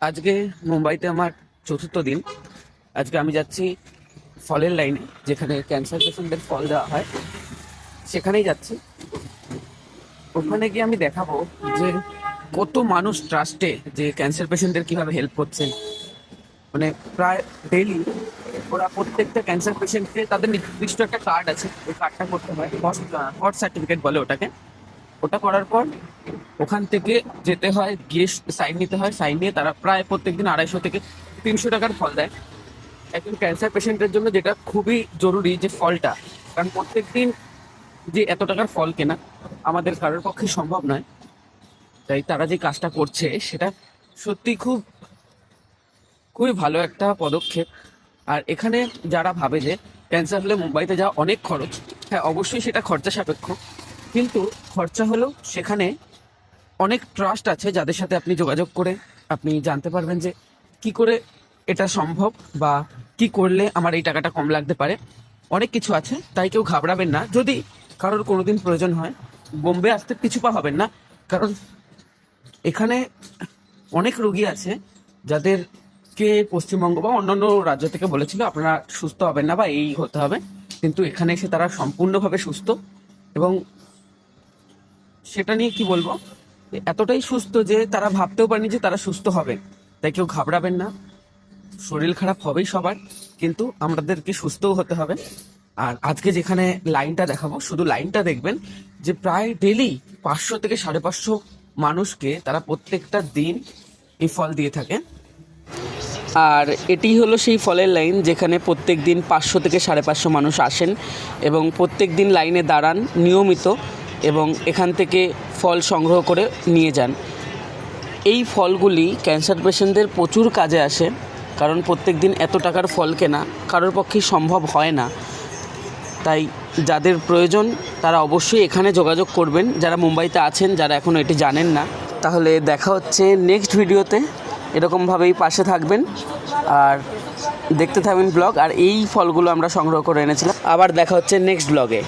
আজকে মুম্বাইতে আমার চতুর্থ দিন। আজকে আমি যাচ্ছি ফলের লাইনে, যেখানে ক্যান্সার পেশেন্টদের ফল দেওয়া হয়, সেখানেই যাচ্ছি। ওখানে গিয়ে আমি দেখাবো যে কত মানুষ ট্রাস্টে যে ক্যান্সার পেশেন্টদের কিভাবে হেল্প করছেন। মানে প্রায় ডেইলি ওরা প্রত্যেকটা ক্যান্সার পেশেন্টকে তাদের নির্দিষ্ট একটা কার্ড আছে, ওই কার্ডটা করতে হয়, হট সার্টিফিকেট বলে ওটাকে। ওটা করার পর ওখান থেকে যেতে হয়, গিয়ে সাইন নিতে হয়। সাইন নিয়ে তারা প্রায় প্রত্যেকদিন 250 থেকে 300 টাকার ফল দেয় একজন ক্যান্সার পেশেন্টের জন্য, যেটা খুবই জরুরি যে ফলটা। কারণ প্রত্যেকদিন যে এত টাকার ফল কেনা আমাদের কারোর পক্ষে সম্ভব নয়। তাই তারা যে কাজটা করছে সেটা সত্যি খুবই ভালো একটা পদক্ষেপ। আর এখানে যারা ভাবে যে ক্যান্সার হলে মুম্বাইতে যাওয়া অনেক খরচ, হ্যাঁ অবশ্যই সেটা খরচা সাপেক্ষ, কিন্তু খরচা হলেও সেখানে অনেক ট্রাস্ট আছে যাদের সাথে আপনি যোগাযোগ করে আপনি জানতে পারবেন যে কি করে এটা সম্ভব, বা কি করলে আমার এই টাকাটা কম লাগতে পারে। অনেক কিছু আছে, তাই কেউ ঘাবড়াবেন না। যদি কারোর কোনোদিন প্রয়োজন হয়, বোম্বে আসতে পিছুপা হবেন না। কারণ এখানে অনেক রোগী আছে যাদেরকে পশ্চিমবঙ্গ বা অন্যান্য রাজ্য থেকে বলেছিল আপনারা সুস্থ হবেন না বা এই হতে হবে, কিন্তু এখানে এসে তারা সম্পূর্ণভাবে সুস্থ। এবং সেটা নিয়ে কি বলবো, এতটাই সুস্থ যে তারা ভাবতেও পারেনি যে তারা সুস্থ হবে। তাই কেউ ঘাবড়াবেন না, শরীর খারাপ হবেই সবার, কিন্তু আমাদেরকে সুস্থও হতে হবে। আর আজকে যেখানে লাইনটা দেখাবো, শুধু লাইনটা দেখবেন যে প্রায় ডেলি 500 থেকে 550 মানুষকে তারা প্রত্যেকটা দিন এই ফল দিয়ে থাকে। আর এটি হলো সেই ফলের লাইন যেখানে প্রত্যেক দিন 500 থেকে 550 মানুষ আসেন এবং প্রত্যেক দিন লাইনে দাঁড়ান নিয়মিত, এবং এখান থেকে ফল সংগ্রহ করে নিয়ে যান। এই ফলগুলি ক্যান্সার পেশেন্টদের প্রচুর কাজে আসে, কারণ প্রত্যেক দিন এত টাকার ফল কেনা কারোর পক্ষেই সম্ভব হয় না। তাই যাদের প্রয়োজন তারা অবশ্যই এখানে যোগাযোগ করবেন, যারা মুম্বাইতে আছেন, যারা এখনও এটি জানেন না। তাহলে দেখা হচ্ছে নেক্সট ভিডিওতে। এরকমভাবেই পাশে থাকবেন আর দেখতে থাকবেন ব্লগ। আর এই ফলগুলো আমরা সংগ্রহ করে এনেছিলাম। আবার দেখা হচ্ছে নেক্সট ব্লগে।